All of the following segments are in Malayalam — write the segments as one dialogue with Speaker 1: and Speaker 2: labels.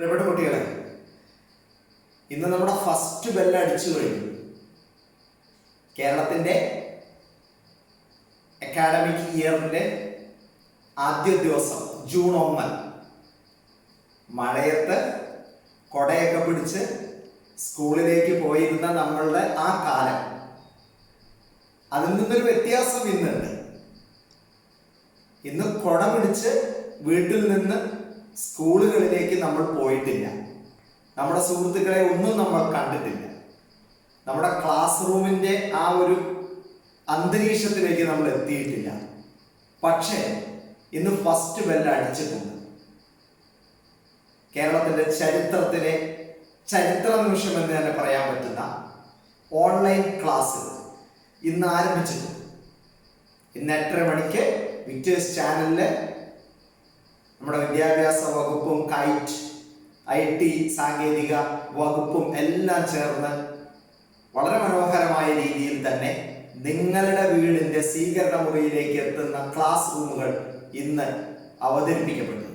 Speaker 1: പ്രിയപ്പെട്ട കുട്ടികളെ, ഇന്ന് നമ്മുടെ ഫസ്റ്റ് ബെല്ല് അടിച്ചു കഴിഞ്ഞു. കേരളത്തിന്റെ അക്കാഡമിക് ഇയറിന്റെ ആദ്യ ദിവസം ജൂൺ 1. മഴയത്ത് കൊടയൊക്കെ പിടിച്ച് സ്കൂളിലേക്ക് പോയിരുന്ന നമ്മളുടെ ആ കാലം, അതിൽ നിന്നൊരു വ്യത്യാസം ഇന്നുണ്ട്. ഇന്ന് കൊട പിടിച്ച് വീട്ടിൽ നിന്ന് സ്കൂളുകളിലേക്ക് നമ്മൾ പോയിട്ടില്ല. നമ്മുടെ സുഹൃത്തുക്കളെ ഒന്നും നമ്മൾ കണ്ടിട്ടില്ല. നമ്മുടെ ക്ലാസ് റൂമിന്റെ ആ ഒരു അന്തരീക്ഷത്തിലേക്ക് നമ്മൾ എത്തിയിട്ടില്ല. പക്ഷേ ഇന്ന് ഫസ്റ്റ് ബെല്ല് അടിച്ചിട്ടുണ്ട്. കേരളത്തിന്റെ ചരിത്രത്തിലെ ചരിത്ര നിമിഷം എന്ന് തന്നെ പറയാൻ പറ്റുന്ന ഓൺലൈൻ ക്ലാസ്സുകൾ ഇന്ന് ആരംഭിച്ചിട്ടുണ്ട്. ഇന്ന് 8:30 മണിക്ക് വിക്ടേഴ്സ് ചാനലില് നമ്മുടെ വിദ്യാഭ്യാസ വകുപ്പും കൈറ്റ് IT സാങ്കേതിക വകുപ്പും എല്ലാം ചേർന്ന് വളരെ മനോഹരമായ രീതിയിൽ തന്നെ നിങ്ങളുടെ വീടിന്റെ സ്വീകരണ മുറിയിലേക്ക് എത്തുന്ന ക്ലാസ് റൂമുകൾ ഇന്ന് അവതരിപ്പിക്കപ്പെട്ടു.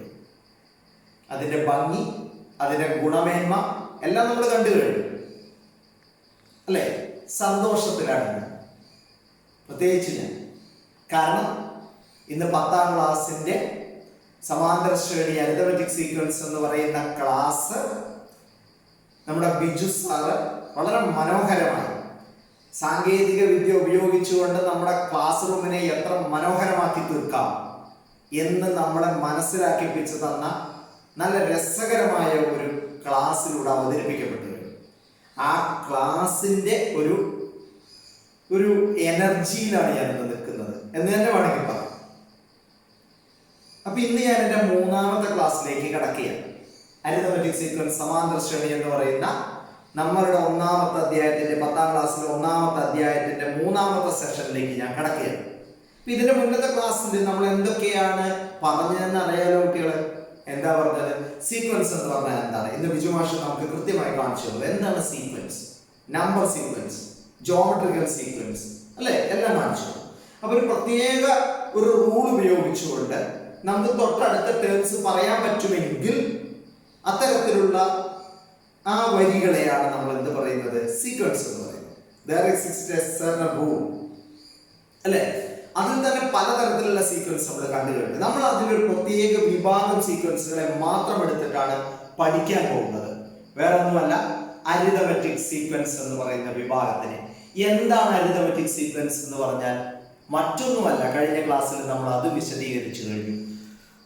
Speaker 1: അതിന്റെ ഭംഗി, അതിന്റെ ഗുണമേന്മ എല്ലാം നമ്മൾ കണ്ടു കഴിഞ്ഞു അല്ലെ? സന്തോഷത്തിലാണ് പ്രത്യേകിച്ച് ഞാൻ. കാരണം ഇന്ന് 10ാം ക്ലാസ്സിന്റെ സമാന്തര ശ്രേണി അരിതമെറ്റിക് സീക്വൻസ് എന്ന് പറയുന്ന ക്ലാസ് നമ്മുടെ ബിജു സാറ് വളരെ മനോഹരമായി സാങ്കേതിക വിദ്യ ഉപയോഗിച്ചുകൊണ്ട് നമ്മുടെ ക്ലാസ് റൂമിനെ എത്ര മനോഹരമാക്കി തീർക്കാം എന്ന് നമ്മളെ മനസ്സിലാക്കിപ്പിച്ചു തന്ന നല്ല രസകരമായ ഒരു ക്ലാസ്സിലൂടെ അവതരിപ്പിക്കപ്പെട്ടു. ആ ക്ലാസിന്റെ ഒരു എനർജിയിലാണ് ഞാൻ ഇന്ന് നിൽക്കുന്നത് എന്ന് തന്നെ വേണമെങ്കിൽ പറയാം. അപ്പൊ ഇന്ന് ഞാൻ എൻ്റെ 3ാമത്തെ ക്ലാസ്സിലേക്ക് കടക്കുകയാണ്. അരിതമെറ്റിക് സീക്വൻസ് സമാന്തര ശ്രേണി എന്ന് പറയുന്ന നമ്മളുടെ 1ാമത്തെ അധ്യായത്തിന്റെ 10ാം ക്ലാസ്സിലെ 1ാമത്തെ അധ്യായത്തിന്റെ 3ാമത്തെ സെഷനിലേക്ക് ഞാൻ കടക്കുകയാണ്. അപ്പൊ ഇതിന്റെ മുന്നത്തെ ക്ലാസ്സിൽ നമ്മൾ എന്തൊക്കെയാണ് പറഞ്ഞതെന്ന് അറിയാലോ കുട്ടികളെ? എന്താ പറഞ്ഞത്? സീക്വൻസ് എന്ന് പറഞ്ഞാൽ എന്താണ്? ഇന്ന് ബിജു മാഷ് നമുക്ക് കൃത്യമായി കാണിച്ചു തന്നു. എന്താണ് sequence? Number sequence, geometrical sequence അല്ലെ? എല്ലാം കാണിച്ചു. അപ്പൊ ഒരു പ്രത്യേക ഒരു റൂൾ ഉപയോഗിച്ചുകൊണ്ട് നമുക്ക് തൊട്ടടുത്ത ടേംസ് പറയാൻ പറ്റുമെങ്കിൽ അത്തരത്തിലുള്ള ആ വരികളെയാണ് നമ്മൾ എന്ത് പറയുന്നത്? സീക്വൻസ് എന്ന് പറയുന്നത്. There exists a certain rule അല്ലെ? അതിൽ തന്നെ പലതരത്തിലുള്ള സീക്വൻസ് നമ്മൾ കണ്ടു കഴിഞ്ഞു. നമ്മൾ അതിലൊരു പ്രത്യേക വിഭാഗം സീക്വൻസുകളെ മാത്രം എടുത്തിട്ടാണ് പഠിക്കാൻ പോകുന്നത്. വേറെ ഒന്നുമല്ല, അരിതമെറ്റിക് സീക്വൻസ് എന്ന് പറയുന്ന വിഭാഗത്തിന്. എന്താണ് അരിതമെറ്റിക് സീക്വൻസ് എന്ന് പറഞ്ഞാൽ? മറ്റൊന്നുമല്ല, കഴിഞ്ഞ ക്ലാസ്സിൽ നമ്മൾ അത് വിശദീകരിച്ചു കഴിഞ്ഞു.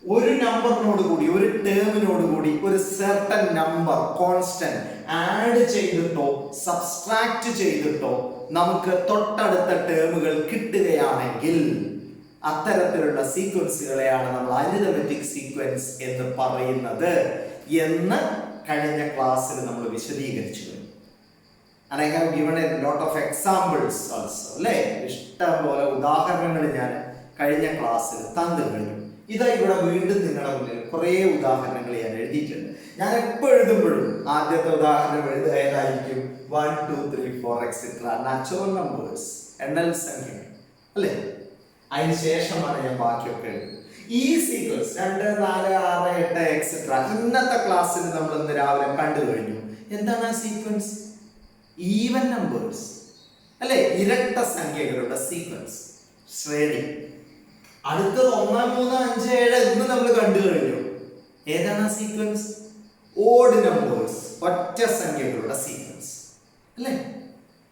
Speaker 1: ഒരു നമ്പറിനോട് കൂടി, ഒരു ടേമിനോട് കൂടി ഒരു സർട്ടൻ നമ്പർ കോൺസ്റ്റന്റ് ആഡ് ചെയ്തിട്ടോ സബ്സ്ട്രാക്ട് ചെയ്തിട്ടോ നമുക്ക് തൊട്ടടുത്ത ടേമുകൾ കിട്ടുകയാണെങ്കിൽ അത്തരത്തിലുള്ള സീക്വൻസുകളെയാണ് നമ്മൾ അരിതമെറ്റിക് സീക്വൻസ് എന്ന് പറയുന്നത് എന്ന് കഴിഞ്ഞ ക്ലാസ്സിൽ നമ്മൾ വിശദീകരിച്ചു. And I have given a lot of examples also. അല്ലേ? ഇഷ്ടംപോലെ ഉദാഹരണങ്ങൾ ഞാൻ കഴിഞ്ഞ ക്ലാസ്സിൽ തന്നു കഴിഞ്ഞു. ഇതാ ഇവിടെ വീണ്ടും നിങ്ങളുടെ മുന്നിൽ കുറേ ഉദാഹരണങ്ങൾ ഞാൻ എഴുതിയിട്ടുണ്ട്. ഞാൻ എപ്പോൾ എഴുതുമ്പോഴും ആദ്യത്തെ ഉദാഹരണം എഴുതുക ഏതായിരിക്കും? 1, 2, 3, 4 എക്സെട്ര നാച്ചുറൽ നമ്പേഴ്സ്, എണ്ണൽ സംഖ്യകൾ അല്ലേ? അതിന് ശേഷമാണ് ഞാൻ ബാക്കിയൊക്കെ എഴുതുന്നത്. ഈ സീക്വൻസ് 2, 4, 6, 8 എക്സെട്ര ഇന്നത്തെ ക്ലാസ്സിൽ നമ്മൾ ഇന്ന് രാവിലെ കണ്ടു കഴിഞ്ഞു. എന്താണ് ആ സീക്വൻസ്? ഈവൻ നമ്പേഴ്സ് അല്ലെ? ഇരട്ട സംഖ്യകളുടെ സീക്വൻസ് ശ്രേണി. അടുത്തത് 1, 3, 5, 7 ഇന്ന് നമ്മൾ കണ്ടു കഴിഞ്ഞു. ഏതാണ് ആ സീക്വൻസ്? ഓഡ് നമ്പേഴ്സ്, ഒറ്റ സംഖ്യകളുടെ സീക്വൻസ് അല്ലെ?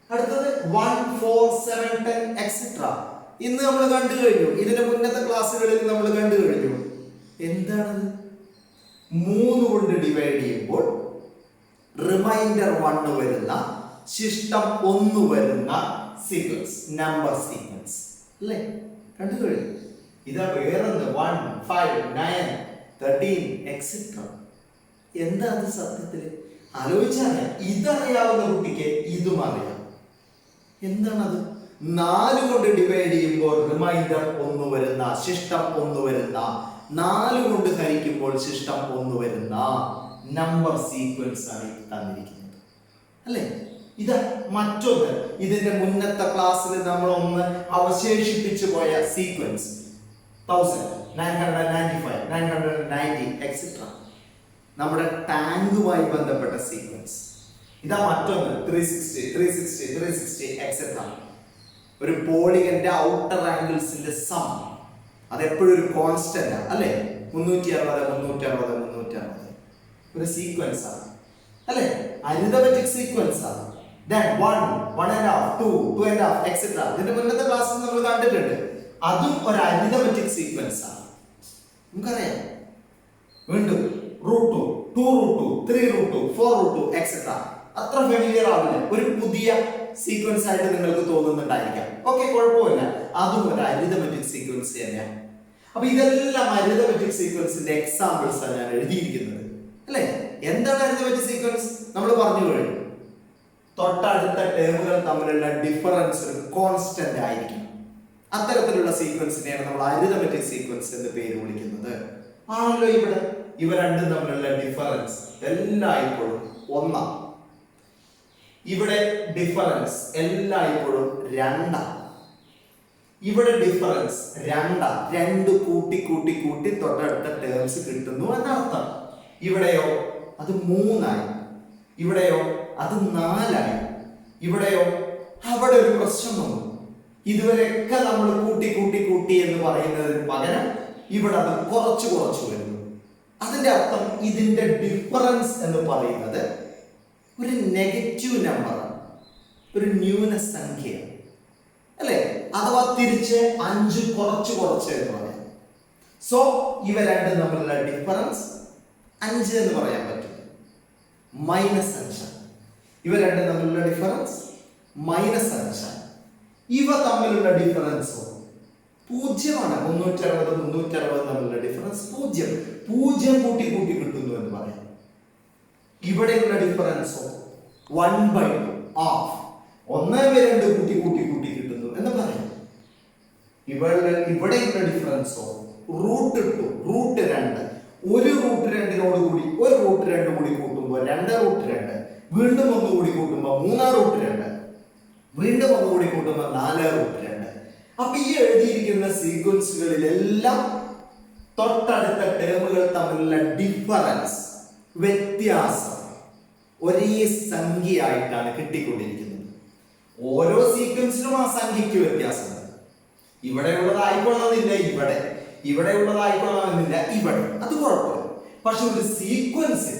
Speaker 1: അടുത്തത് 1, 4, 7, 10 എക്സെട്ര ഇന്ന് നമ്മൾ കണ്ടു കഴിഞ്ഞു. ഇതിന്റെ മുന്നത്തെ ക്ലാസ്സുകളിൽ നമ്മൾ കണ്ടു കഴിഞ്ഞു. എന്താണത്? 3 കൊണ്ട് ഡിവൈഡ് ചെയ്യുമ്പോൾ റിമൈൻഡർ 1 വരുന്ന, ശിഷ്ടം 1 വരുന്ന സീക്വൻസ്, നമ്പർ സീക്വൻസ് അല്ലേ? കണ്ടു കഴിഞ്ഞു. ഇതാ വേറൊന്ന് 1, 5, 9, 13 എക്സെട്ര. എന്താ അത്? സത്യത്തിൽ ആലോചിച്ചാൽ ഇതറിയാവുന്ന കുട്ടിക്ക് ഇതും അറിയാം. എന്താണത്? 4 കൊണ്ട് ഡിവൈഡ് ചെയ്യുമ്പോൾ റിമൈൻഡർ 1 വരുന്ന, ശിഷ്ടം 1 വരുന്ന, 4 കൊണ്ട് ഹരിക്കുമ്പോൾ ശിഷ്ടം 1 വരുന്ന നമ്പർ സീക്വൻസ് ആണ് തന്നിരിക്കുന്നത് അല്ലേ? ഇത് മറ്റൊന്ന്, ഇതിന്റെ മുന്നത്തെ ക്ലാസ്സിൽ നമ്മൾ ഒന്ന് അവശേഷിപ്പിച്ചു പോയ സീക്വൻസ് 1000, 995, 990 എക്സെട്ര നമ്മുടെ ടാങ്കുമായി ബന്ധപ്പെട്ട സീക്വൻസ്. ഇതാ മറ്റൊന്ന് 360 360 360 എക്സെട്ര. ഒരു പോളിഗന്റെ ഔട്ടർ ആംഗിൾസിന്റെ സം അതെപ്പോഴും ഒരു കോൺസ്റ്റന്റ് ആണ് അല്ലേ? 360 360 360 ഒരു സീക്വൻസ് ആണ് അല്ലേ? അരിതമെറ്റിക് സീക്വൻസ് ആണ്. Then 1 1.5 2 2.5 etcetera. ഇതിന്റെ മുന്നത്തെ ക്ലാസ്സിൽ നമ്മൾ കണ്ടിട്ടുണ്ട്. അതും ഒരു അരിതമെറ്റിക് സീക്വൻസ് ആണ്. നമുക്കറിയാം. വീണ്ടും √2 2√2 3√2 4√2 എക്സെട്ര. അത്ര ഫെമിലിയർ ആവില്ല. ഒരു പുതിയ സീക്വൻസ് ആയിട്ട് നിങ്ങൾക്ക് തോന്നുന്നുണ്ടായിരിക്കാം. ഓക്കെ, കുഴപ്പമില്ല. അതും ഒരു അരിതമെറ്റിക് സീക്വൻസ് തന്നെയാണ്. അപ്പൊ ഇതെല്ലാം അരിതമെറ്റിക് സീക്വൻസിന്റെ എക്സാമ്പിൾസ് ആണ് ഞാൻ എഴുതിയിരിക്കുന്നത് അല്ലെ? എന്താണ് അരിതമെറ്റിക് സീക്വൻസ്? നമ്മൾ പറഞ്ഞു കഴിഞ്ഞു. തൊട്ടടുത്ത ടേമുകൾ തമ്മിലുള്ള ഡിഫറൻസ് ഒരു കോൺസ്റ്റന്റ് ആയിരിക്കും. അത്തരത്തിലുള്ള സീക്വൻസിനെയാണ് നമ്മൾ അരിതമെറ്റിക് സീക്വൻസ് എന്ന് പേര് വിളിക്കുന്നത്. ആണല്ലോ ഇവിടെ ഇവ രണ്ടും തമ്മിലുള്ള ഡിഫറൻസ് എല്ലായ്പ്പോഴും ഒന്നാണ്. ഇവിടെ ഡിഫറൻസ് എല്ലായ്പ്പോഴും രണ്ടാണ്. ഇവിടെ ഡിഫറൻസ് രണ്ടാണ്. രണ്ട് കൂട്ടി കൂട്ടി കൂട്ടി തൊട്ടടുത്ത ടേംസ് കിട്ടുന്നു എന്നർത്ഥം. ഇവിടെയോ അത് 3ആയി, ഇവിടെയോ അത് 4ആയി, ഇവിടെയോ അവിടെ ഒരു പ്രശ്നം വന്നു. ഇതുവരെയൊക്കെ നമ്മൾ കൂട്ടി കൂട്ടി കൂട്ടി എന്ന് പറയുന്നതിന് പകരം ഇവിടെ അത് കുറച്ച് കുറച്ച് വരുന്നു. അതിന്റെ അർത്ഥം ഇതിന്റെ ഡിഫറൻസ് എന്ന് പറയുന്നത് ഒരു നെഗറ്റീവ് നമ്പറാണ്, ഒരു ന്യൂനസംഖ്യ അല്ലെ? അഥവാ തിരിച്ച് 5 കുറച്ച് കുറച്ച് എന്ന് പറയാം. സോ ഇവ രണ്ടും തമ്മിലുള്ള ഡിഫറൻസ് 5 എന്ന് പറയാൻ പറ്റും. -5. ഇവ രണ്ടും തമ്മിലുള്ള ഡിഫറൻസ് -5. ഇവ തമ്മിലുള്ള ഡിഫറൻസോ 0ആണ്. 360 360 തമ്മിലുള്ള ഡിഫറൻസ് 0. 0 കൂട്ടി കൂട്ടി കിട്ടുന്നു എന്ന് പറയാം. ഇവിടെയുള്ള ഡിഫറൻസോ 1/2 ഹാഫ്. 1/2 കൂട്ടി കൂട്ടി കൂട്ടി കിട്ടുന്നു എന്ന് പറയാം. ഇവിടെയുള്ള ഡിഫറൻസോ √2 √2. ഒരു √2 കൂടി ഒരു √2 കൂടി കൂട്ടുമ്പോൾ 2√2. വീണ്ടും ഒന്നുകൂടി കൂട്ടുമ്പോൾ 3√2. വീണ്ടും ഒന്നുകൂടി കൂട്ടുമ്പോൾ 4√2. അപ്പൊ ഈ എഴുതിയിരിക്കുന്ന സീക്വൻസുകളിലെല്ലാം തൊട്ടടുത്ത ടേമുകൾ തമ്മിലുള്ള ഡിഫറൻസ്, വ്യത്യാസം ഒരേ സംഖ്യയായിട്ടാണ് കിട്ടിക്കൊണ്ടിരിക്കുന്നത്. ഓരോ സീക്വൻസിനും ആ സംഖ്യയ്ക്ക് വ്യത്യാസമുണ്ട്. ഇവിടെ ഉള്ളതായിക്കൊള്ളണമെന്നില്ല, ഇവിടെ ഉള്ളതായിക്കൊള്ളണമെന്നില്ല, ഇവിടെ. അത് കുഴപ്പമില്ല. പക്ഷെ ഒരു സീക്വൻസിൽ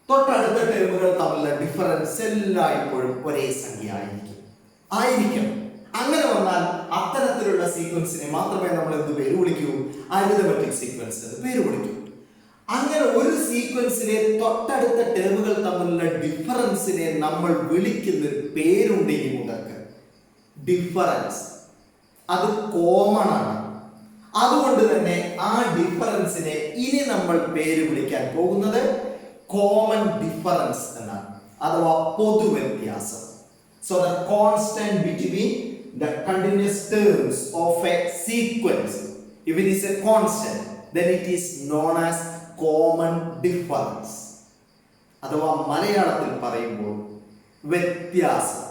Speaker 1: തൊട്ടടുത്ത ടേമുകൾ തമ്മിലുള്ള ഡിഫറൻസ് എല്ലായ്പ്പോഴും ഒരേ സംഖ്യ ആയിരിക്കും. അങ്ങനെ വന്നാൽ അത്തരത്തിലുള്ള സീക്വൻസിനെ മാത്രമേ നമ്മൾ എന്ത് പേര് വിളിക്കൂ? അരിതമെറ്റിക് സീക്വൻസ് എന്ന് പേര് വിളിക്കൂ. അങ്ങനെ ഒരു സീക്വൻസിലെ തൊട്ടടുത്ത ടേമുകൾ തമ്മിലുള്ള ഡിഫറൻസിനെ നമ്മൾ വിളിക്കുന്ന ഒരു പേരുണ്ട് ഈ മുതൽക്ക്, ഡിഫറൻസ്. അത് കോമൺ ആണ്. അതുകൊണ്ട് തന്നെ ആ ഡിഫറൻസിനെ ഇനി നമ്മൾ പേര് വിളിക്കാൻ പോകുന്നത് കോമൺ ഡിഫറൻസ് എന്നാണ്, അഥവാ പൊതുവ്യത്യാസം. So the constant between the continuous terms of a sequence, if it is a constant, then it is known as common difference. അഥവാ മലയാളത്തിൽ പറയുമ്പോൾ വ്യത്യാസം,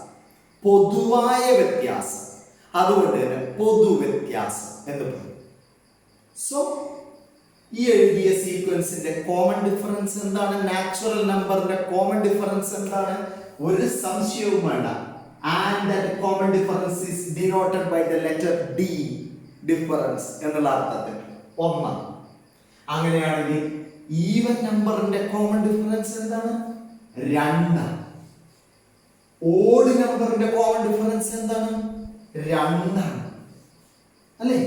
Speaker 1: പൊതുവായ വ്യത്യാസം. അതുകൊണ്ട് തന്നെ പൊതുവ്യത്യാസം എന്ന് പറയും. സോ ഈ എഴുതിയ സീക്വൻസിന്റെ കോമൺ ഡിഫറൻസ് എന്താണ്? നാച്ചുറൽ നമ്പറിന്റെ കോമൺ ഡിഫറൻസ് എന്താണ്? ഒരു സംശയവും വേണ്ട. And that common difference is denoted by the letter D, difference എന്നുള്ള അർത്ഥത്തിൽ 1. അങ്ങനെയാണെങ്കിൽ ഈവൻ നമ്പറിന്റെ കോമൺ ഡിഫറൻസ് എന്താണ്? 2. ഓഡ് നമ്പറിന്റെ കോമൺ ഡിഫറൻസ് എന്താണ്? 2 അല്ലേ?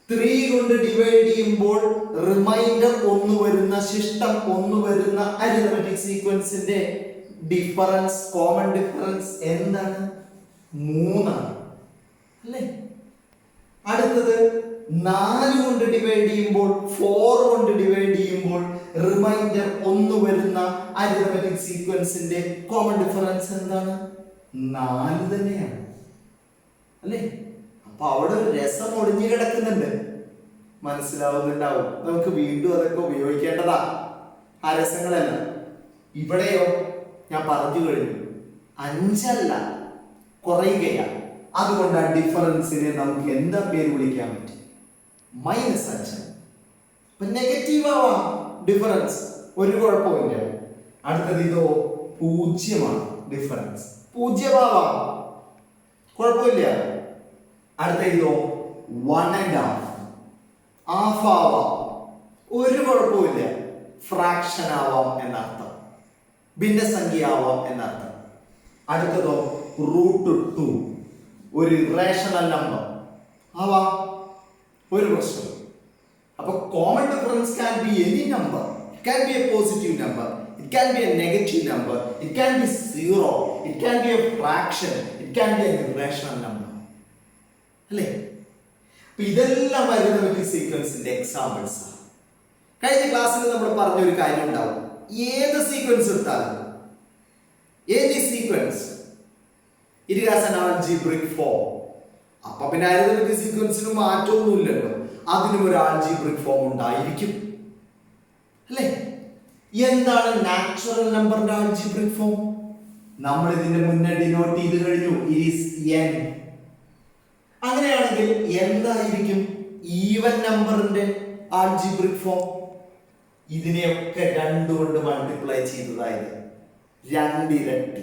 Speaker 1: 3 കൊണ്ട് ഡിവൈഡ് ചെയ്യുമ്പോൾ റിമൈൻഡർ 1 വരുന്ന, ശിഷ്ടം 1 വരുന്ന അരിതമെറ്റിക് സീക്വൻസിന്റെ ഡിഫറൻസ്, കോമൺ ഡിഫറൻസ് എന്താണ്? 3 അല്ലേ? അടുത്തത് 4 കൊണ്ട് ഡിവൈഡ് ചെയ്യുമ്പോൾ, 4 കൊണ്ട് ഡിവൈഡ് ചെയ്യുമ്പോൾ റിമൈൻഡർ 1 വരുന്ന അരിതമെറ്റിക് സീക്വൻസിന്റെ കോമൺ ഡിഫറൻസ് എന്താണ്? 4 തന്നെയാണ് അല്ലേ? അപ്പൊ അവിടെ ഒരു രസം ഒളിഞ്ഞു കിടക്കുന്നുണ്ട്. മനസ്സിലാവുന്നുണ്ടാവും. നമുക്ക് വീണ്ടും അതൊക്കെ ഉപയോഗിക്കേണ്ടതാ ആ രസങ്ങളെല്ലാം. ഇവിടെയോ ഞാൻ പറഞ്ഞു കഴിഞ്ഞു, 5 അല്ല, കുറയുകയാണ്. അതുകൊണ്ട് ആ ഡിഫറൻസിനെ നമുക്ക് എന്താ പേര് വിളിക്കാൻ പറ്റും? -5. അപ്പൊ നെഗറ്റീവ് ആവാം, ഡിഫറൻസ്, ഒരു കുഴപ്പമില്ല. അടുത്തത് ഇതോ പൂജ്യമാണ്, ഡിഫറൻസ് പൂജ്യമാവാം, കുഴപ്പമില്ല. അടുത്ത ഇതോ 1.5 ഹാഫ് ആവാം, ഒരു കുഴപ്പമില്ല, ഫ്രാക്ഷൻ ആവാം എന്നർത്ഥം, ഭിന്നസംഖ്യ ആവാം എന്നർത്ഥം. അടുത്തതോ √2 ഒരു ഇറേഷണൽ നമ്പർ ആവാം, ഒരു പ്രശ്നം. അപ്പൊ common difference can be any number, it can be A positive number, it can be A negative number, it can be zero, it can be A fraction, it can be A irrational number, അല്ലേ? അപ്പൊ ഇതെല്ലാം അരിത്മെറ്റിക് സീക്വൻസിന്റെ എക്സാമ്പിൾസ് ആണ്. കഴിഞ്ഞ ക്ലാസ്സിൽ നമ്മൾ പറഞ്ഞൊരു കാര്യം ഉണ്ടാവും, ഏത് സീക്വൻസ് എടുത്താലും any sequence it has an algebraic form. അപ്പൊ പിന്നെ അരിത്മെറ്റിക് സീക്വൻസിന് മാറ്റമൊന്നുമില്ലല്ലോ, അതിനും ഒരു algebraic ഫോം ഉണ്ടായിരിക്കും, അല്ലേ? എന്താണ് നാച്ചുറൽ നമ്പറിന്റെ algebraic ഫോം? നമ്മൾ ഇതിന്റെ മുന്നേ ഡിനോട്ട് ചെയ്ത് കഴിഞ്ഞു, it is n. അങ്ങനെയാണെങ്കിൽ എന്തായിരിക്കും ഈവൻ നമ്പറിന്റെ algebraic ഫോം? ഇതിനെയൊക്കെ 2 കൊണ്ട് മൾട്ടിപ്ലൈ ചെയ്തതായത് 2 ഇരട്ടി.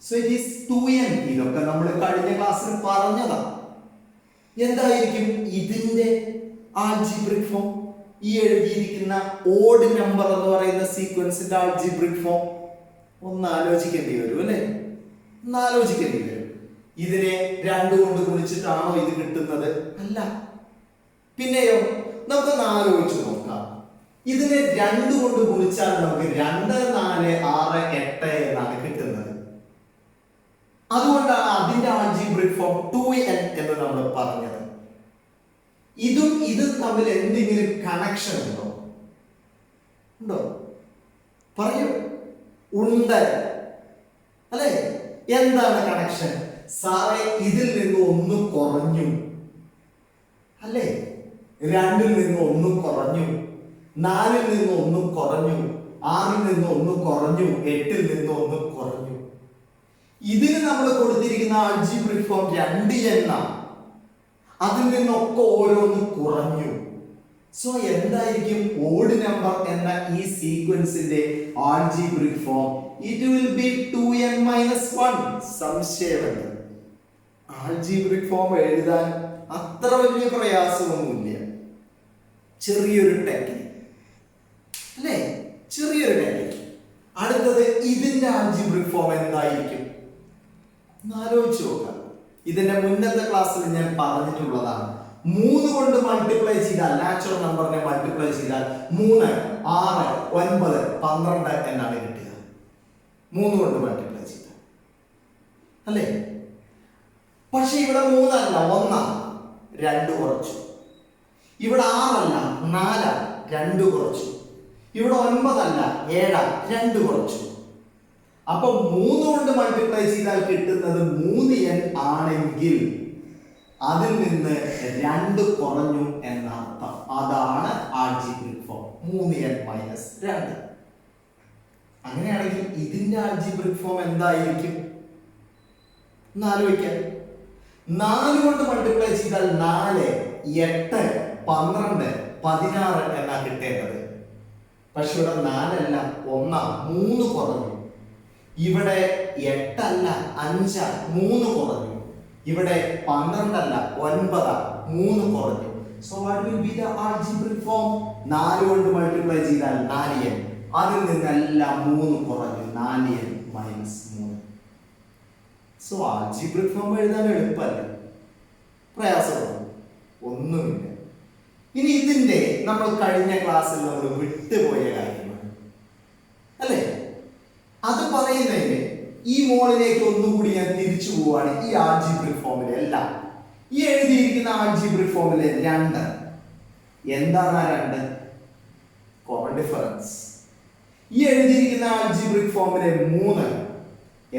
Speaker 1: So it is 2n. ഇതൊക്കെ നമ്മൾ കഴിഞ്ഞ ക്ലാസ്സിൽ പറഞ്ഞതാണ്. എന്തായിരിക്കും ഇതിന്റെ ആൽജിബ്രിക് ഫോം? ഈ എഴുതിയിരിക്കുന്ന ഓഡ് നമ്പർ എന്ന് പറയുന്ന സീക്വൻസിന്റെ ആൽജിബ്രിക് ഫോം ഒന്ന് ആലോചിക്കേണ്ടി വരും, അല്ലേ? ഒന്ന് ആലോചിക്കേണ്ടി വരും. ഇതിനെ 2 കൊണ്ട് ഗുണിച്ചിട്ടാണോ ഇത് കിട്ടുന്നത്? അല്ല. പിന്നെയോ നമുക്കൊന്ന് ആലോചിച്ച് നോക്കാം. ഇതിനെ 2 കൊണ്ട് ഗുണിച്ചാൽ നമുക്ക് 2, 4, 6, 8 എന്നാണ് കിട്ടുന്നത്. അതുകൊണ്ടാണ് അതിന്റെ ആൽജിബ്രിക് ഫോം 2n എന്ന് നമ്മൾ പറഞ്ഞത്. ഇതും തമ്മിൽ എന്തെങ്കിലും കണക്ഷൻ ഉണ്ടോ? ഉണ്ടോ? പറയൂ. ഉണ്ട്, അല്ലേ? എന്താണ് കണക്ഷൻ? സാറേ ഇതിൽ നിന്ന് 1 കുറഞ്ഞു, അല്ലേ? 2ൽ നിന്ന് 1 കുറഞ്ഞു, 4ൽ നിന്ന് 1 കുറഞ്ഞു, 6ൽ നിന്ന് 1 കുറഞ്ഞു, 8ൽ നിന്ന് 1 കുറഞ്ഞു. ഇതിന് നമ്മൾ കൊടുത്തിരിക്കുന്ന ആൽജിബ്രിക് ഫോം 2n ആണ്. അതിൽ നിന്നൊക്കെ ഓരോന്ന് കുറഞ്ഞു. സോ എന്തായിരിക്കും ഓഡ് നമ്പർ എന്ന ഈ സീക്വൻസിന്റെ algebraic form? It will be 2n - 1. സംശയമുണ്ട്. ആൽജിബ്രിക് ഫോം എഴുതാൻ അത്ര വലിയ പ്രയാസമൊന്നുമില്ല. ചെറിയൊരു ടെക്നിക്, അല്ലേ? ചെറിയൊരു ടെക്നിക്. അടുത്തത് ഇതിന്റെ ആൽജിബ്രിക് ഫോം എന്തായിരിക്കും? ആലോചിച്ച് നോക്കാം. ഇതിന്റെ മുന്നത്തെ ക്ലാസ്സിൽ ഞാൻ പറഞ്ഞിട്ടുള്ളതാണ്. 3 കൊണ്ട് മൾട്ടിപ്ലൈ ചെയ്താൽ, നാച്ചുറൽ നമ്പറിനെ മൾട്ടിപ്ലൈ ചെയ്താൽ 3, 6, 9, 12 എന്നാണ് കിട്ടുക. 3 കൊണ്ട് മൾട്ടിപ്ലൈ ചെയ്താൽ, അല്ലേ? പക്ഷെ ഇവിടെ 3 അല്ല 1, 2 കുറച്ചു. ഇവിടെ 6 അല്ല 4, 2 കുറച്ചു. ഇവിടെ 9 അല്ല 7, 2 കുറച്ചു. അപ്പൊ 3 കൊണ്ട് മൾട്ടിപ്ലൈ ചെയ്താൽ കിട്ടുന്നത് 3n ആണെങ്കിൽ അതിൽ നിന്ന് 2 കുറഞ്ഞു എന്നർത്ഥം. അതാണ് ആൽജിബ്രിക് ഫോം 3n - 2. അങ്ങനെയാണെങ്കിൽ ഇതിന്റെ ആൽജിബ്രിക് ഫോം എന്തായിരിക്കും എന്ന് ആലോചിക്കാം. 4 കൊണ്ട് മൾട്ടിപ്ലൈ ചെയ്താൽ 4, 8, 12, 16 എന്നാ കിട്ടേണ്ടത്. പക്ഷെ ഇവിടെ 4 അല്ല 1, 3 കുറഞ്ഞു. ഇവിടെ 8 അല്ല 5, 3 കുറഞ്ഞു. ഇവിടെ 12 അല്ല 9, 3 കുറഞ്ഞു. So what will be the algebraic form? 4 കൊണ്ട് മൾട്ടിപ്ലൈ ചെയ്താൽ 4n, അതിൽ നിന്നെല്ലാം 3 കുറഞ്ഞു, 4n - 3. സോ ആൽജിബ്രിക് ഫോം എഴുതാൻ എളുപ്പമല്ല, പ്രയാസമാണ് ഒന്നുമില്ല. ഇനി ഇതിന്റെ നമ്മൾ കഴിഞ്ഞ ക്ലാസ്സിൽ നമ്മൾ വിട്ടുപോയ കാര്യമാണ്, അല്ലേ? അത് പറയുന്നതിന് ഈ മോളിലേക്ക് ഒന്നുകൂടി ഞാൻ തിരിച്ചു പോവാണ്. ഈ ആൽജിബ്രിക് ഫോമിലെ എല്ലാം ഈ എഴുതിയിരിക്കുന്ന ആൽജിബ്രിക് ഫോമിലെ 2 എന്താണ്? 2 കോമൺ ഡിഫറൻസ്. ഈ എഴുതിയിരിക്കുന്ന ആൽജിബ്രിക് ഫോമിലെ 3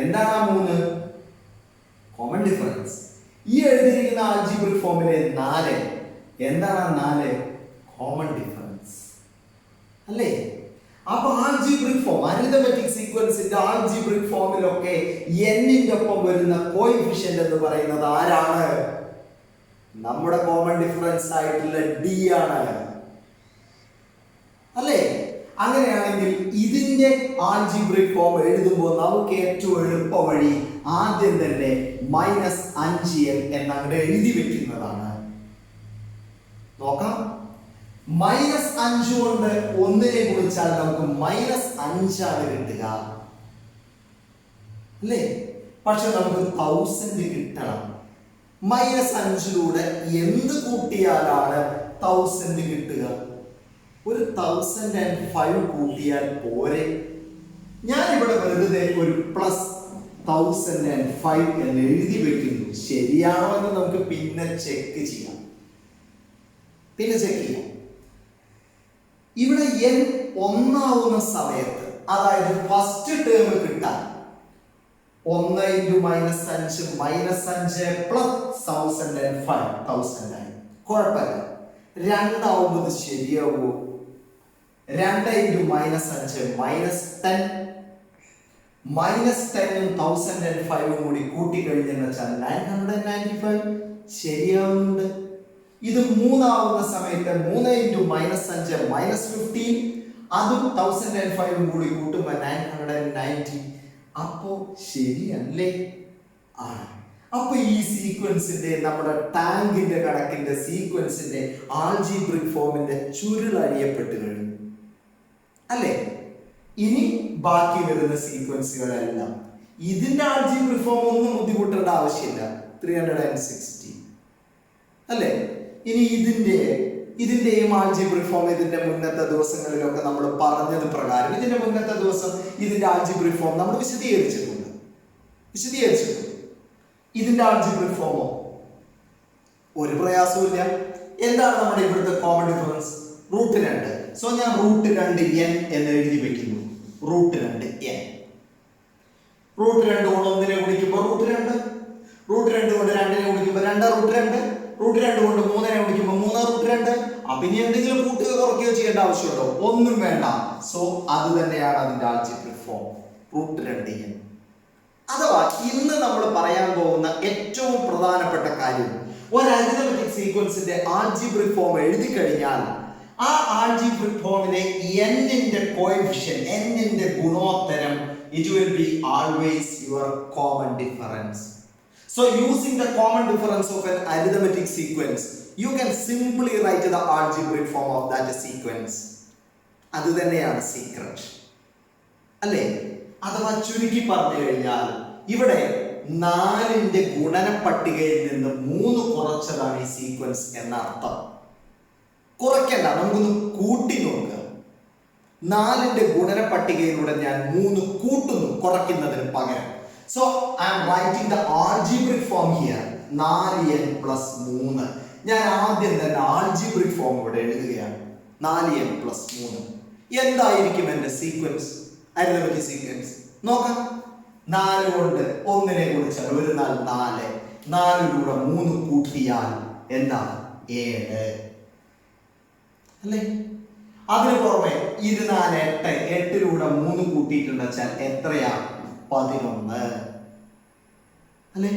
Speaker 1: എന്താണ്? 3 കോമൺ ഡിഫറൻസ്. ഈ എഴുതിയിരിക്കുന്ന ആൽജിബ്രിക് ഫോമിലെ 4 എന്താണ്? 4 കോമൺ ഡിഫറൻസ്, അല്ലേ? അപ്പൊ ആൽജിബ്രിക് ഫോം, അരിത്മെറ്റിക് സീക്വൻസിന്റെ ആൽജിബ്രിക് ഫോമിലൊക്കെ n-ന്റെ ഒപ്പം വരുന്ന കോഎഫിഷ്യന്റ് എന്ന് പറയുന്നത് ആരാണ്? നമ്മുടെ കോമൺ ഡിഫറൻസ് ആയിട്ടുള്ള d ആണ്, അല്ലേ? അങ്ങനെയാണെങ്കിൽ ഇതിന്റെ ആൾജിബ്രിക് ഫോം എഴുതുമ്പോൾ നമുക്ക് ഏറ്റവും എളുപ്പ വഴി ആദ്യം തന്നെ -5n എന്നങ്ങോട്ട് എഴുതി വെക്കുന്നതാണ്. നോക്കാം. -5 കൊണ്ട് 1 ഗുണിച്ചാൽ നമുക്ക് -5 ആണ് കിട്ടുക അല്ലേ? പക്ഷെ നമുക്ക് 1000 കിട്ടണം. -5ലൂടെ എന്ത് കൂട്ടിയാലാണ് 1000 കിട്ടുക? ഒരു 1005 കൂട്ടിയാൽ പോരെ? ഞാൻ ഇവിടെ വെറുതെ ഒരു +1005 എന്ന് എഴുതി വെക്കുന്നു. ശരിയാണോ എന്ന് നമുക്ക് പിന്നെ ചെക്ക് ചെയ്യാം. ഇവിടെ n ഒന്നാവുന്ന സമയത്ത്, അതായത് ഫസ്റ്റ് ടേം കിട്ടാൻ 1 × -5 -5 +1005 ആയി. കുഴപ്പമില്ല. 2 ആവുന്നത് ശരിയാവുമോ? 2 × -5 -10 -10ഉം 1005ഉം കൂടി കൂട്ടിക്കഴിഞ്ഞെന്ന് വെച്ചാൽ 995 ശരിയാവുന്നുണ്ട്. ഇത് 3 ആവുന്ന സമയത്ത് 3 × -5 -15 അതും 1005ഉം കൂടി കൂട്ടുമ്പോൾ 990. അപ്പോ ശരിയല്ലേ? ആണ്. അപ്പൊ ഈ സീക്വൻസിന്റെ, നമ്മുടെ ടാങ്കിന്റെ കണക്കിന്റെ സീക്വൻസിന്റെ ആൾജിബ്രിക് ഫോമിന്റെ ചുരുൾ അറിയപ്പെട്ടു കഴിഞ്ഞു അല്ലേ? ഇനി ബാക്കി വരുന്ന സീക്വൻസുകളെല്ലാം ഇതിന്റെ ആൾജിബ്രിക് ഫോം ഒന്നും ബുദ്ധിമുട്ടേണ്ട ആവശ്യമില്ല. 360 അല്ലേ? ഇനി ഇതിന്റെയും ആൾജിബ്രിക് ഫോം ഇതിന്റെ മുന്നത്തെ ദിവസങ്ങളിലൊക്കെ നമ്മൾ പറഞ്ഞത് പ്രകാരം ഇതിന്റെ മുന്നത്തെ ദിവസം ഇതിന്റെ ആൾജിബ്രിക് ഫോം നമ്മൾ വിശദീകരിച്ചിട്ടുണ്ട്. ഇതിന്റെ ആൾജിബ്രിക് ഫോമോ ഒരു പ്രയാസവും ഇല്ല. എന്താണ് നമ്മുടെ ഇവിടുത്തെ കോമൺ ഡിഫറൻസ്? √2. സോ ഞാൻ √2n എന്ന് എഴുതി വെക്കുന്നു. √2n. √2 കൊണ്ട് 1 ഗുണിക്കുമ്പോൾ √2, √2 കൊണ്ട് 2 ഗുണിക്കുമ്പോൾ 2√2, √2 കൊണ്ട് 3 ഗുണിക്കുമ്പോൾ 3√2. അപ്പൊ ഇനി എന്തെങ്കിലും കൂട്ടുകയോ കുറയ്ക്കുകയോ ചെയ്യേണ്ട ആവശ്യമുണ്ടോ? ഒന്നും വേണ്ട. സോ അത് തന്നെയാണ് അതിന്റെ ആൾജിബ്രിക് ഫോം, √2n. അഥവാ ഇന്ന് നമ്മൾ പറയാൻ പോകുന്ന ഏറ്റവും പ്രധാനപ്പെട്ട കാര്യം, ഒരു അരിതമെറ്റിക് സീക്വൻസിന്റെ ആൾജിബ്രിക് ഫോം എഴുതി കഴിഞ്ഞാൽ ആ ആൾജിബ്രിക് ഫോമിലെ n-ന്റെ കോഎഫിഷ്യന്റ്, n-ന്റെ ഗുണോത്തരം, it will be always your common difference. So using the common difference of an arithmetic sequence, you can simply write the algebraic form of that sequence. അത് തന്നെയാണ് സീക്രട്ട് അല്ലേ? അഥവാ ചുരുക്കി പറഞ്ഞു കഴിഞ്ഞാൽ ഇവിടെ 4ന്റെ ഗുണന പട്ടികയിൽ നിന്ന് 3 കുറച്ചതാണ് ഈ സീക്വൻസ് എന്നർത്ഥം. കുറയ്ക്കണ്ട, നമുക്കൊന്ന് കൂട്ടി നോക്കുക. 4ന്റെ ഗുണന പട്ടികയിലൂടെ ഞാൻ 3 കൂട്ടുന്നു കുറയ്ക്കുന്നതിന് പകരം. So I am writing the algebraic form here, 4n + 3. ഞാൻ ആദ്യം തന്നെ ആൾജിബ്രിക് ഫോം ഇവിടെ എഴുതുകയാണ്. 4n + 3 എന്തായിരിക്കും എന്റെ സീക്വൻസ്, അരിതമെറ്റിക് സീക്വൻസ്? നോക്കാം. 4 കൊണ്ട് 1 ഗുണിച്ചാൽ 1 4 4, 4ലൂടെ 3 കൂട്ടിയാൽ എന്താ? 7 അല്ലേ? അതിന് പുറമെ 4 8, 8ലൂടെ 3 കൂട്ടിയിട്ടുണ്ട് വെച്ചാൽ എത്രയാ? 11 അല്ലേ?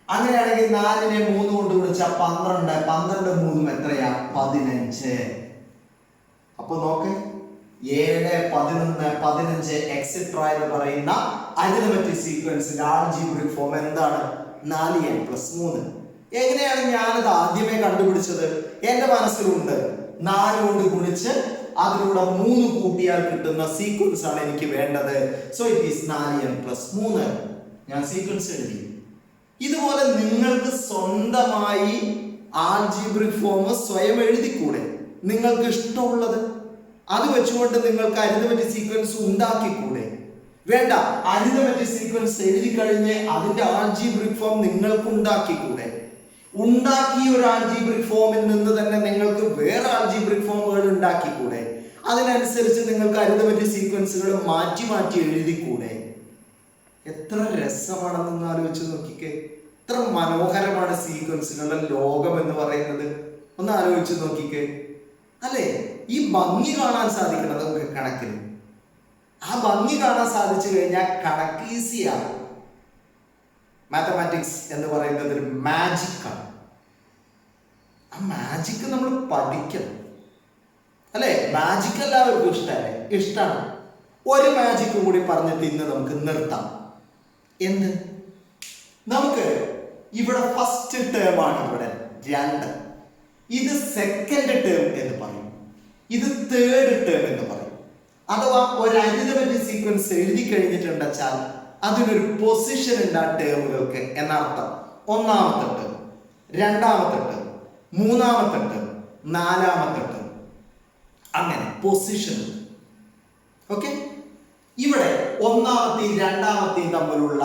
Speaker 1: അങ്ങനെയാണെങ്കിൽ 4നെ 3 കൊണ്ട് ഗുണിച്ചാൽ 12, 12 3 എത്രയാ? 15. അപ്പൊ നോക്ക്, 7 11 15 എക്സെട്ര എന്ന് പറയുന്ന അരിതമെറ്റിക് സീക്വൻസിന്റെ ആൾജിബ്രിക് ഫോം എന്താണ്? 4n + 3. എങ്ങനെയാണ് ഞാനത് ആദ്യമേ കണ്ടുപിടിച്ചത്? എന്റെ മനസ്സിലുണ്ട്. 4 കൊണ്ട് ഗുണിച്ച് അതിലൂടെ 3 കൂട്ടിയാൽ കിട്ടുന്ന സീക്വൻസ് ആണ് എനിക്ക് വേണ്ടത്. So it is 4n + 3. ഞാൻ സീക്വൻസ് എഴുതി. ഇതുപോലെ നിങ്ങൾക്ക് സ്വന്തമായി ആൾജിബ്രിക് ഫോം സ്വയം എഴുതിക്കൂടെ? നിങ്ങൾക്ക് ഇഷ്ടമുള്ളത് അത് വെച്ചുകൊണ്ട് നിങ്ങൾക്ക് അരിതമെറ്റിക് സീക്വൻസ് ഉണ്ടാക്കിക്കൂടെ? വേണ്ട, അരിതമെറ്റിക് സീക്വൻസ് എഴുതി കഴിഞ്ഞ് അതിന്റെ ആൾജിബ്രിക് ഫോം നിങ്ങൾക്ക് ഉണ്ടാക്കിക്കൂടെ? ഉണ്ടാക്കിയ ഒരു ആൾജിബ്രിക് ഫോമിൽ നിന്ന് തന്നെ നിങ്ങൾക്ക് വേറെ ആൾജിബ്രിക് ഫോമുകൾ ഉണ്ടാക്കിക്കൂടെ? അതിനനുസരിച്ച് നിങ്ങൾക്ക് അരിതമെറ്റിക് സീക്വൻസുകൾ മാറ്റി മാറ്റി എഴുതിക്കൂടെ? എത്ര രസമാണെന്ന് ആലോചിച്ച് നോക്കിക്കേ. എത്ര മനോഹരമാണ് സീക്വൻസുകളുടെ ലോകം എന്ന് പറയുന്നത്. ഒന്ന് ആലോചിച്ച് നോക്കിക്കേ അല്ലേ? ഈ ഭംഗി കാണാൻ സാധിക്കണം നമുക്ക് കണക്കിൽ. ആ ഭംഗി കാണാൻ സാധിച്ചു കഴിഞ്ഞാൽ കണക്ക് ഈസിയാണ്. മാത്തമാറ്റിക്സ് എന്ന് പറയുന്നത് ഒരു മാജിക്കാണ്. ആ മാജിക്ക് നമ്മൾ പഠിക്കണം. അല്ലേ? മാജിക് എല്ലാവർക്കും ഇഷ്ടമല്ലേ? ഇഷ്ടമാണ്. ഒരു മാജിക് കൂടി പറഞ്ഞിട്ട് ഇന്ന് നമുക്ക് നിർത്താം. എന്ത്? നമുക്ക് ഇവിടെ ഫസ്റ്റ് ടേം ആണ് ഇവിടെ 2. ഇത് സെക്കൻഡ് ടേം എന്ന് പറയും, ഇത് തേർഡ് ടേം എന്ന് പറയും. അഥവാ ഒരു അരിതമെറ്റിക് സീക്വൻസ് എഴുതി കഴിഞ്ഞിട്ടുണ്ടെച്ചാൽ അതിനൊരു പൊസിഷൻ ഉണ്ട് ആ ടേമുകൾക്ക് എന്നർത്ഥം. ഒന്നാമത്തെ ടേം, രണ്ടാമത്തെ ടേം, മൂന്നാമത്തെ ടേം, നാലാമത്തെ ടേം, അങ്ങനെ പൊസിഷൻ. ഓക്കെ, ഇവിടെ ഒന്നാമത്തെയും രണ്ടാമത്തെയും തമ്മിലുള്ള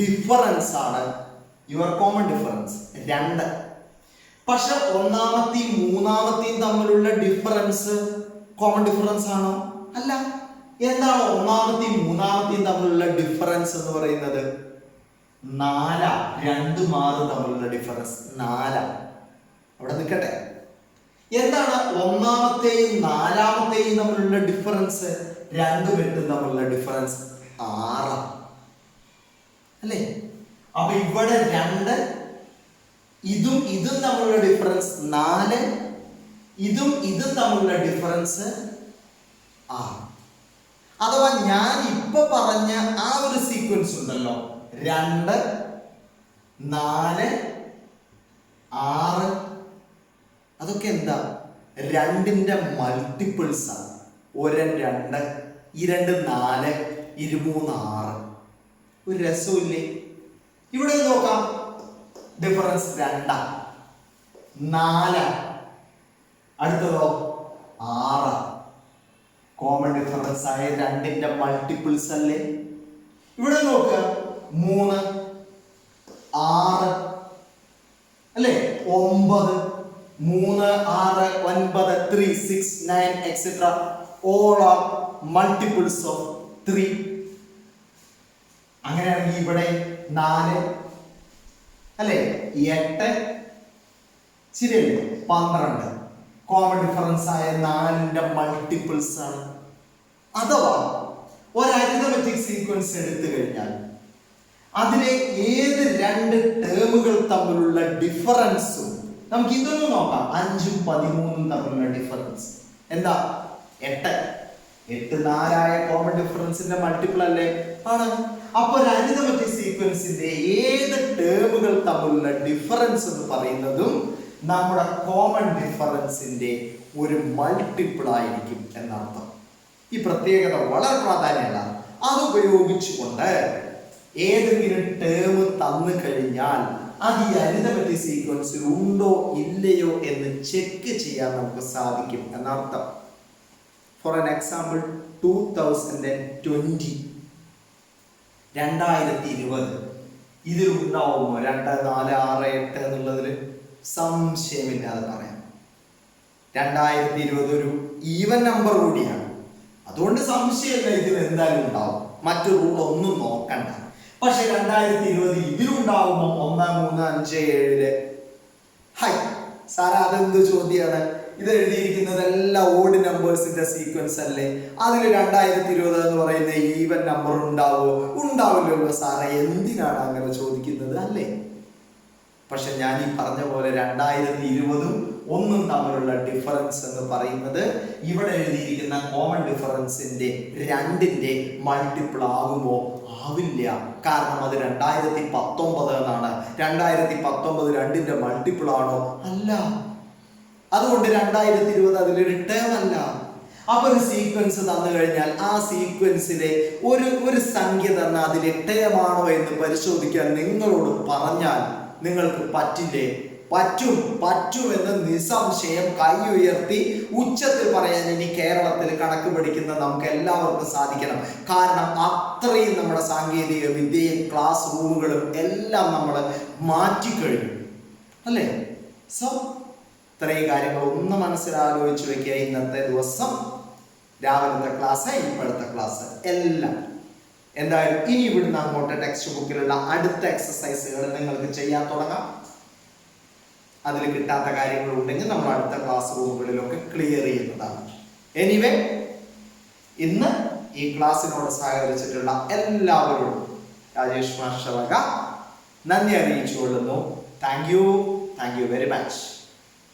Speaker 1: ഡിഫറൻസ് ആണ് യുവർ കോമൺ ഡിഫറൻസ് 2. പക്ഷെ ഒന്നാമത്തെയും മൂന്നാമത്തെയും തമ്മിലുള്ള ഡിഫറൻസ് കോമൺ ഡിഫറൻസ് ആണോ? അല്ല. എന്താണ് ഒന്നാമത്തെയും മൂന്നാമത്തെയും തമ്മിലുള്ള ഡിഫറൻസ് എന്ന് പറയുന്നത്? 4. 2 മാറും തമ്മിലുള്ള ഡിഫറൻസ് 4. അവിടെ നിൽക്കട്ടെ. എന്താണ് ഒന്നാമത്തെയും നാലാമത്തെയും തമ്മിലുള്ള ഡിഫറൻസ്? 2 8 തമ്മിലുള്ള ഡിഫറൻസ് 6 അല്ലേ? അപ്പൊ ഇവിടെ 2, ഇതും ഇതും തമ്മിലുള്ള ഡിഫറൻസ് 4, ഇതും ഇതും തമ്മിലുള്ള ഡിഫറൻസ് 6. അഥവാ ഞാൻ ഇപ്പൊ പറഞ്ഞ ആ ഒരു സീക്വൻസ് ഉണ്ടല്ലോ, 2 4 6, അതൊക്കെ എന്താ? 2ന്റെ മൾട്ടിപ്പിൾസ് ആണ്. 1 2, ഈ 2 4, 2 3 6. ഒരു രസമില്ലേ? ഇവിടെ നോക്കാം, ഡിഫറൻസ് 2, 4, അടുത്തതോ 6. കോമൺ ഡിഫറൻസ് ആയ 2ന്റെ മൾട്ടിപ്പിൾസ് അല്ലേ? ഇവിടെ നോക്കുക, 3 6 അല്ലേ? 9 3 6 9 3 6 9 etc. all are multiples of 3. അങ്ങനെയാണെങ്കിൽ ഇവിടെ 4 അല്ലേ? 8 ശരിയല്ലേ? 12 കോമൺ ഡിഫറൻസ് ആയ 4ന്റെ മൾട്ടിപ്പിൾസ് ആണ്. അഥവാ ഒരു അരിതമെറ്റിക് സീക്വൻസ് എടുത്തു കഴിഞ്ഞാൽ അതിലെ ഏത് 2 ടേമുകൾ തമ്മിലുള്ള ഡിഫറൻസും നമുക്ക് ഇതൊന്നും നോക്കാം. 5ഉം 13ഉം തമ്മിലുള്ള ഡിഫറൻസ് എന്താ? 8. 8 4 കോമൺ ഡിഫറൻസിന്റെ മൾട്ടിപ്പിൾ അല്ലേ? ആണ്. അപ്പൊ ഒരു അരിതമെറ്റിക് സീക്വൻസിന്റെ ഏത് ടേമുകൾ തമ്മിലുള്ള ഡിഫറൻസ് എന്ന് പറയുന്നതും നമ്മുടെ കോമൺ ഡിഫറൻസിന്റെ ഒരു മൾട്ടിപ്പിൾ ആയിരിക്കും എന്നർത്ഥം. ഈ പ്രത്യേകത വളരെ പ്രാധാന്യമുള്ള. അത് ഉപയോഗിച്ചുകൊണ്ട് ഏതെങ്കിലും ടേം തന്നു കഴിഞ്ഞാൽ അത് ഈ അരിതമെറ്റിക് സീക്വൻസിൽ ഉണ്ടോ ഇല്ലയോ എന്ന് ചെക്ക് ചെയ്യാൻ നമുക്ക് സാധിക്കും എന്നർത്ഥം. ഫോർ ആൻ എക്സാമ്പിൾ, 2020 ഇതിൽ ഉണ്ടാവുമോ 2 4 6 8 എന്നുള്ളതിൽ സംശയമില്ലാതെ പറയാം. 2020 ഒരു ഈവൻ നമ്പർ കൂടിയാണ്, അതുകൊണ്ട് സംശയമില്ല, ഇതിൽ എന്തായാലും ഉണ്ടാവും. മറ്റു റൂൾ ഒന്നും നോക്കണ്ട. പക്ഷെ 2020 ഇതിലുണ്ടാവുമോ 1 3 5 7? ഹൈ സാർ, അതെന്ത് ചോദ്യമാണ്? ഇത് എഴുതിയിരിക്കുന്നത് എല്ലാം ഓഡ് നമ്പേഴ്സിന്റെ സീക്വൻസ് അല്ലേ? അതിൽ 2020 എന്ന് പറയുന്ന ഈവൻ നമ്പർ ഉണ്ടാവോ? ഉണ്ടാവില്ലല്ലോ സാറേ, എന്തിനാണ് അങ്ങനെ ചോദിക്കുന്നത് അല്ലേ? പക്ഷെ ഞാൻ ഈ പറഞ്ഞ പോലെ 2020ഉം 1ഉം തമ്മിലുള്ള ഡിഫറൻസ് എന്ന് പറയുന്നത് ഇവിടെ എഴുതിയിരിക്കുന്ന കോമൺ ഡിഫറൻസിന്റെ 2ന്റെ മൾട്ടിപ്പിൾ ആകുമോ? ആവില്ല. കാരണം അത് 2019 എന്നാണ്. 2019 2ന്റെ മൾട്ടിപ്പിൾ ആണോ? അല്ല. അതുകൊണ്ട് 2020 അതിലൊരു ടേം അല്ല. അപ്പൊ ഒരു സീക്വൻസ് തന്നു കഴിഞ്ഞാൽ ആ സീക്വൻസിലെ ഒരു സംഖ്യ തന്ന അതിലെ ടേം ആണോ എന്ന് പരിശോധിക്കാൻ നിങ്ങളോട് പറഞ്ഞാൽ നിങ്ങൾക്ക് പറ്റില്ലേ? പറ്റുമെന്ന് നിസ്സംശയം കൈ ഉയർത്തി ഉച്ചത്തിൽ പറയാൻ ഇനി കേരളത്തിൽ കണക്ക് പഠിക്കുന്ന നമുക്ക് എല്ലാവർക്കും സാധിക്കണം. കാരണം അത്രയും നമ്മുടെ സാങ്കേതിക വിദ്യയും ക്ലാസ് റൂമുകളും എല്ലാം നമ്മൾ മാറ്റിക്കഴിഞ്ഞു അല്ലേ? സോ ഇത്രയും കാര്യങ്ങൾ ഒന്ന് മനസ്സിലാലോചിച്ച് വെക്കുക. ഇന്നത്തെ ദിവസം രാവിലത്തെ ക്ലാസ്, ഇപ്പോഴത്തെ ക്ലാസ് എല്ലാം എന്തായാലും ഇനി ഇവിടുന്ന് അങ്ങോട്ട് ടെക്സ്റ്റ് ബുക്കിലുള്ള അടുത്ത എക്സസൈസുകൾ നിങ്ങൾക്ക് ചെയ്യാൻ തുടങ്ങാം. അതിൽ കിട്ടാത്ത കാര്യങ്ങൾ ഉണ്ടെങ്കിൽ നമ്മൾ അടുത്ത ക്ലാസ് റൂമുകളിലൊക്കെ ക്ലിയർ ചെയ്യുന്നതാണ്. എനിവേ, ഇന്ന് ഈ ക്ലാസ്സിനോട് സഹകരിച്ചിട്ടുള്ള എല്ലാവരോടും രാജേഷ് മാസ്റ്റർ നന്ദി അറിയിച്ചുകൊള്ളുന്നു. Thank you very much.